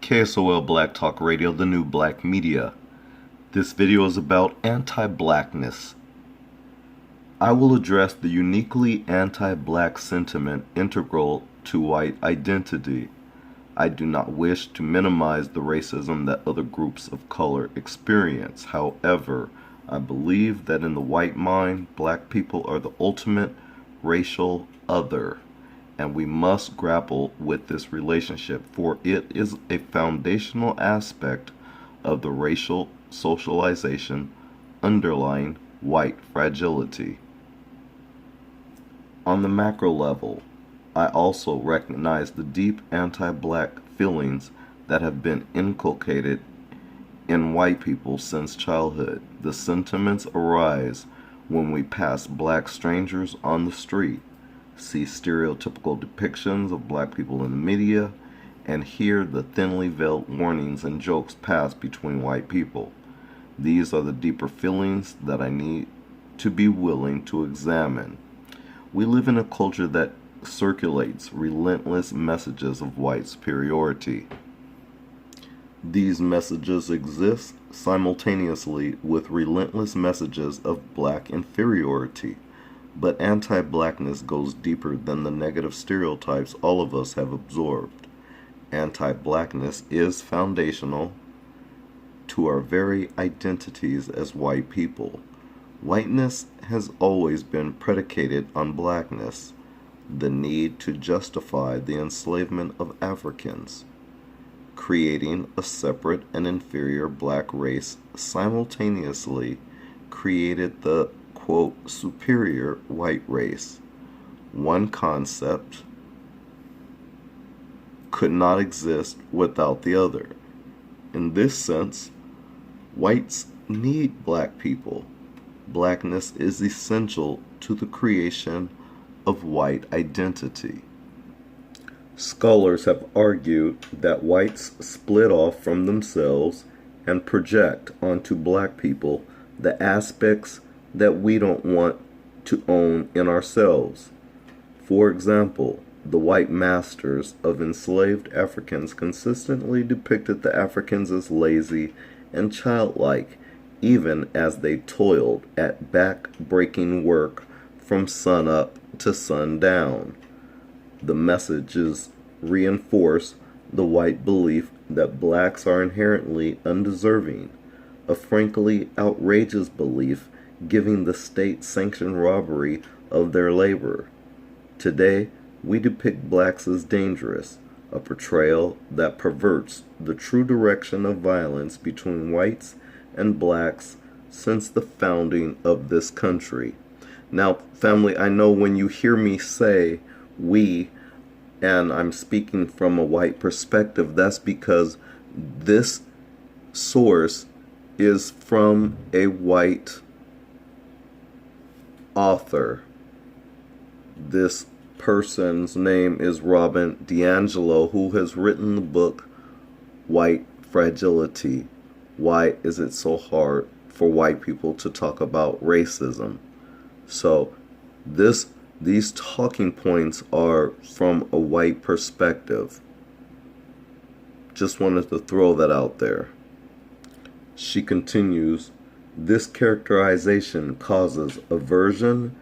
KSOL Black Talk Radio, the new black media. This video is about anti-blackness. I will address the uniquely anti-black sentiment integral to white identity. I do not wish to minimize the racism that other groups of color experience. However, I believe that in the white mind, black people are the ultimate racial other, and we must grapple with this relationship, for it is a foundational aspect of the racial socialization underlying white fragility. On the macro level, I also recognize the deep anti-black feelings that have been inculcated in white people since childhood. The sentiments arise when we pass black strangers on the street, see stereotypical depictions of black people in the media, and hear the thinly veiled warnings and jokes passed between white people. These are the deeper feelings that I need to be willing to examine. We live in a culture that circulates relentless messages of white superiority. These messages exist simultaneously with relentless messages of black inferiority. But anti-blackness goes deeper than the negative stereotypes all of us have absorbed. Anti-blackness is foundational to our very identities as white people. Whiteness has always been predicated on blackness, the need to justify the enslavement of Africans. Creating a separate and inferior black race simultaneously created the quote, superior white race. One concept could not exist without the other. In this sense, whites need black people. Blackness is essential to the creation of white identity. Scholars have argued that whites split off from themselves and project onto black people the aspects that we don't want to own in ourselves. For example, the white masters of enslaved Africans consistently depicted the Africans as lazy and childlike, even as they toiled at back-breaking work from sunup to sundown. The messages reinforce the white belief that blacks are inherently undeserving, a frankly outrageous belief giving the state-sanctioned robbery of their labor. Today, we depict blacks as dangerous, a portrayal that perverts the true direction of violence between whites and blacks since the founding of this country. Now, family, I know when you hear me say we, and I'm speaking from a white perspective, that's because this source is from a white author. This person's name is Robin DiAngelo, who has written the book White Fragility. Why is it so hard for white people to talk about racism? So these talking points are from a white perspective. Just wanted to throw that out there. She continues, this characterization causes aversion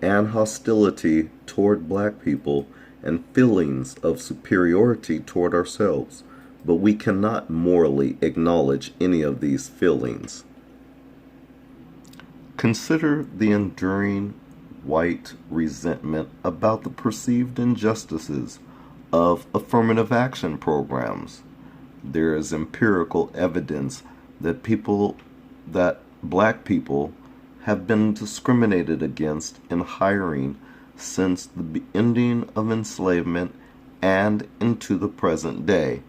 and hostility toward black people and feelings of superiority toward ourselves, but we cannot morally acknowledge any of these feelings. Consider the enduring white resentment about the perceived injustices of affirmative action programs. There is empirical evidence that black people have been discriminated against in hiring since the ending of enslavement and into the present day.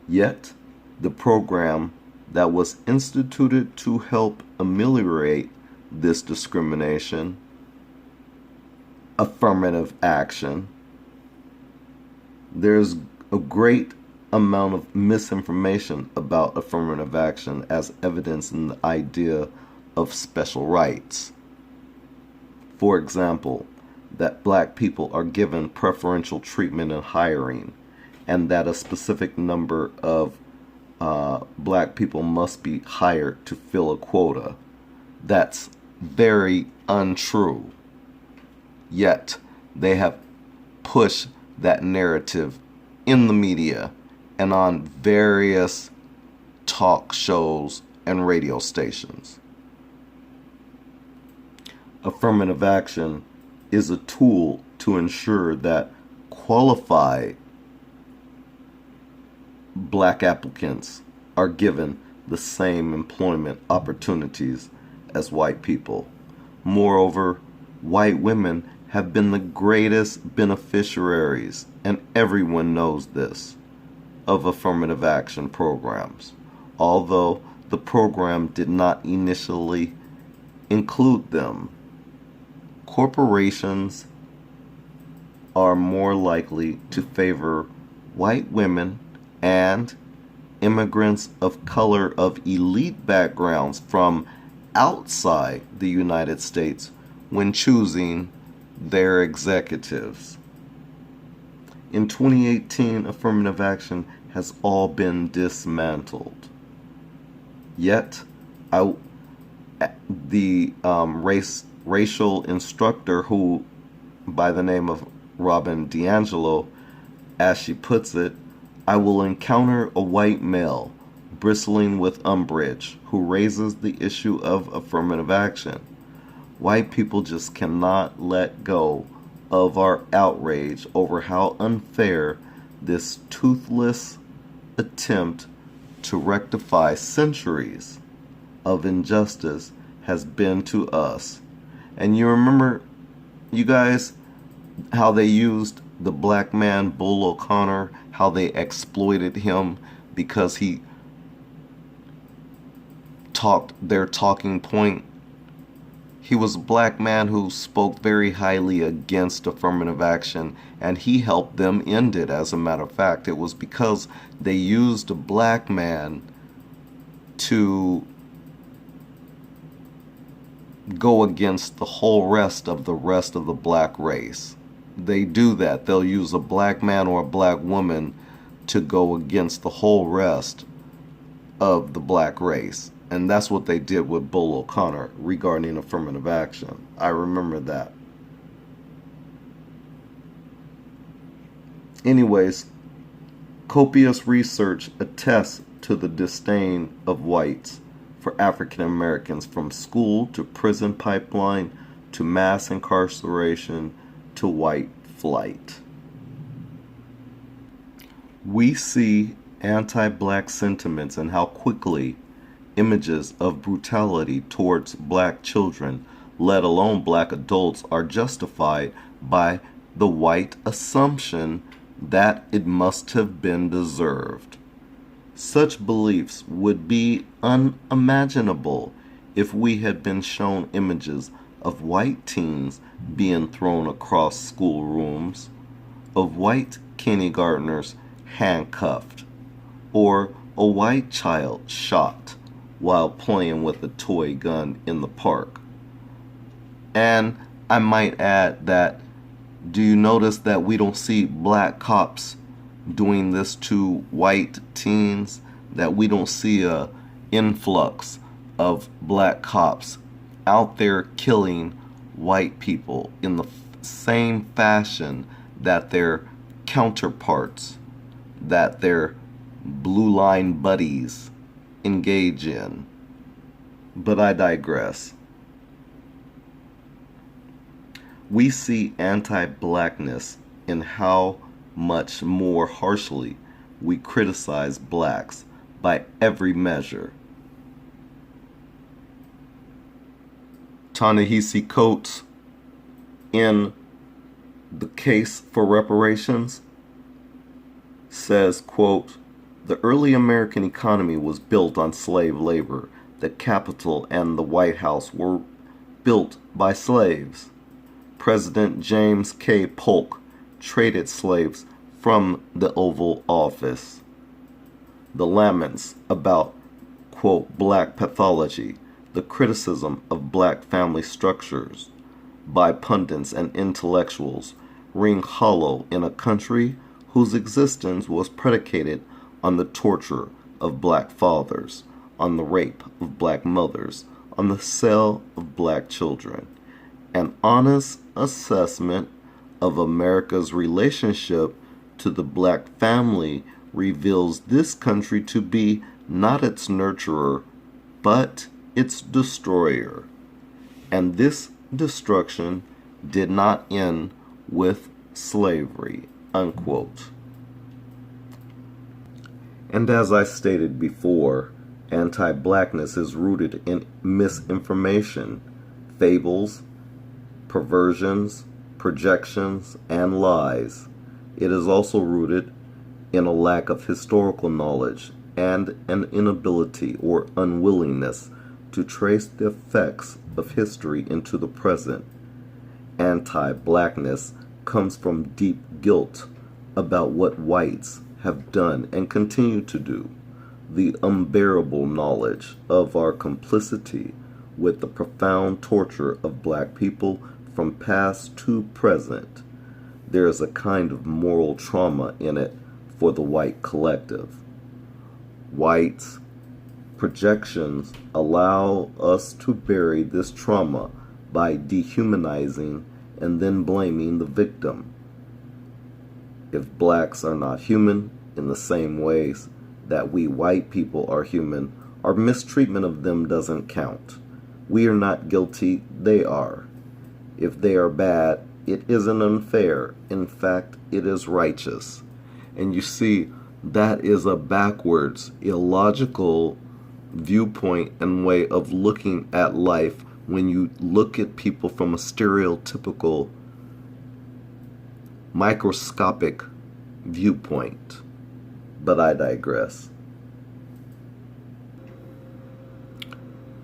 Yet, the program that was instituted to help ameliorate this discrimination, affirmative action, there's a great amount of misinformation about affirmative action as evidenced in the idea of special rights. For example, that black people are given preferential treatment in hiring, and that a specific number of black people must be hired to fill a quota. That's very untrue. Yet they have pushed that narrative in the media and on various talk shows and radio stations. Affirmative action is a tool to ensure that qualified black applicants are given the same employment opportunities as white people. Moreover, white women have been the greatest beneficiaries, and everyone knows this, of affirmative action programs, although the program did not initially include them. Corporations are more likely to favor white women and immigrants of color of elite backgrounds from outside the United States when choosing their executives. In 2018, affirmative action has all been dismantled. Yet, the racial instructor, who by the name of Robin DiAngelo, as she puts it, I will encounter a white male bristling with umbrage who raises the issue of affirmative action. White people just cannot let go of our outrage over how unfair this toothless attempt to rectify centuries of injustice has been to us. And you remember, you guys, how they used the black man Bull O'Connor, how they exploited him because he talked their talking point. He was a black man who spoke very highly against affirmative action, and he helped them end it. As a matter of fact, it was because they used a black man to go against the whole rest of the black race. They do that. They'll use a black man or a black woman to go against the whole rest of the black race. And that's what they did with Bull O'Connor regarding affirmative action. I remember that. Anyways, copious research attests to the disdain of whites for African Americans, from school to prison pipeline to mass incarceration to white flight. We see anti-black sentiments and how quickly images of brutality towards black children, let alone black adults, are justified by the white assumption that it must have been deserved. Such beliefs would be unimaginable if we had been shown images of white teens being thrown across schoolrooms, of white kindergartners handcuffed, or a white child shot while playing with a toy gun in the park. And I might add that, do you notice that we don't see black cops doing this to white teens? That we don't see a influx of black cops out there killing white people in the same fashion that their counterparts, that their blue line buddies engage in. But I digress. We see anti-blackness in how much more harshly we criticize blacks by every measure. Ta-Nehisi Coates, in the case for reparations, says, quote, "The early American economy was built on slave labor. The Capitol and the White House were built by slaves. President James K. Polk traded slaves from the Oval Office. The laments about, quote, black pathology, the criticism of black family structures by pundits and intellectuals ring hollow in a country whose existence was predicated on the torture of black fathers, on the rape of black mothers, on the sale of black children. An honest assessment of America's relationship to the black family reveals this country to be not its nurturer, but its destroyer. And this destruction did not end with slavery, unquote. And as I stated before, anti-blackness is rooted in misinformation, fables, perversions, projections, and lies. It is also rooted in a lack of historical knowledge and an inability or unwillingness to trace the effects of history into the present. Anti-blackness comes from deep guilt about what whites have done and continue to do, the unbearable knowledge of our complicity with the profound torture of black people from past to present. There is a kind of moral trauma in it for the white collective. Whites' projections allow us to bury this trauma by dehumanizing and then blaming the victim. If blacks are not human in the same ways that we white people are human, our mistreatment of them doesn't count. We are not guilty, they are. If they are bad, it isn't unfair. In fact, it is righteous. And you see, that is a backwards, illogical viewpoint and way of looking at life when you look at people from a stereotypical, microscopic viewpoint. But I digress.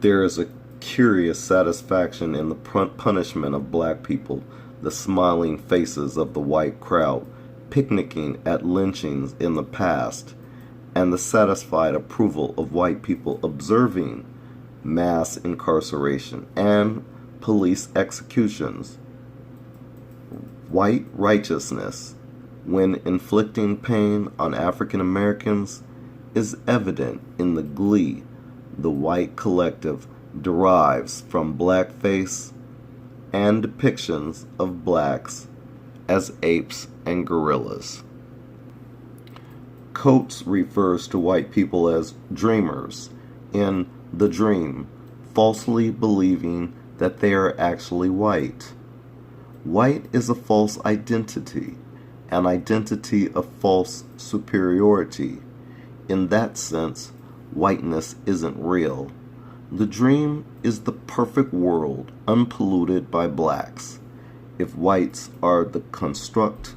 There is a curious satisfaction in the punishment of black people, the smiling faces of the white crowd, picnicking at lynchings in the past, and the satisfied approval of white people observing mass incarceration and police executions. White righteousness, when inflicting pain on African Americans, is evident in the glee the white collective derives from blackface and depictions of blacks as apes and gorillas. Coates refers to white people as dreamers in The Dream, falsely believing that they are actually white. White is a false identity, an identity of false superiority. In that sense, whiteness isn't real. The dream is the perfect world, unpolluted by blacks. If whites are to construct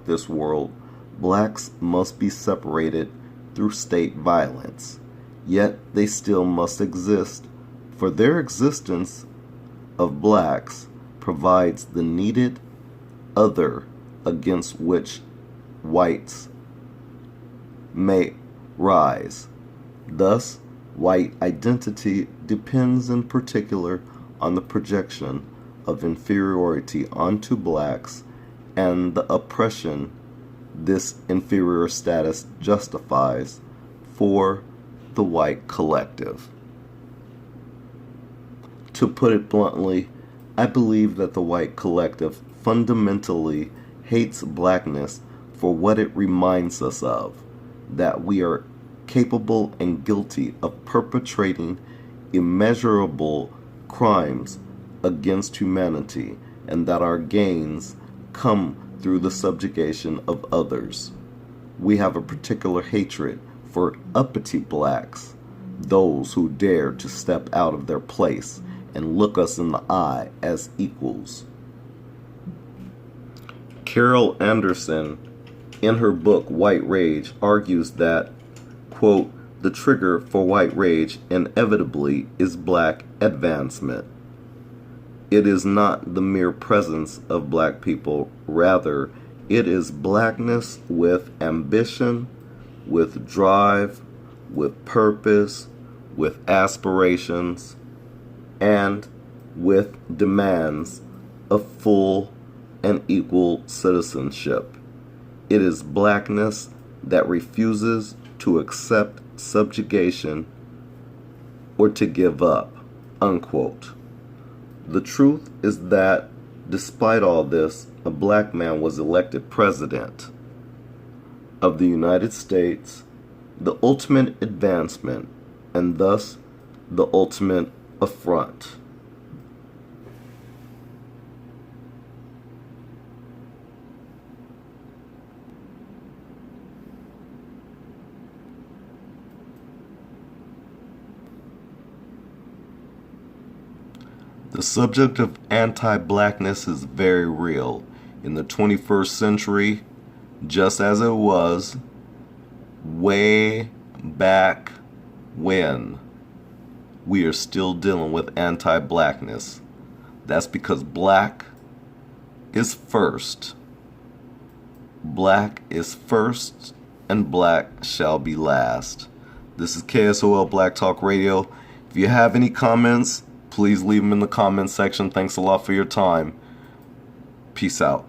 this world, blacks must be separated through state violence. Yet they still must exist, for their existence of blacks provides the needed other against which whites may rise. Thus, white identity depends in particular on the projection of inferiority onto blacks and the oppression this inferior status justifies for the white collective. To put it bluntly, I believe that the white collective fundamentally hates blackness for what it reminds us of, that we are capable and guilty of perpetrating immeasurable crimes against humanity, and that our gains come through the subjugation of others. We have a particular hatred for uppity blacks, those who dare to step out of their place and look us in the eye as equals. Carol Anderson, in her book White Rage, argues that, quote, the trigger for white rage inevitably is black advancement. It is not the mere presence of black people, rather, it is blackness with ambition, with drive, with purpose, with aspirations, and with demands of full and equal citizenship. It is blackness that refuses to accept subjugation or to give up, unquote. The truth is that, despite all this, a black man was elected president of the United States, the ultimate advancement, and thus the ultimate affront. The subject of anti-blackness is very real in the 21st century, just as it was way back when. We are still dealing with anti-blackness. That's because black is first. Black is first, and black shall be last. This is KSOL Black Talk Radio. If you have any comments, please leave them in the comments section. Thanks a lot for your time. Peace out.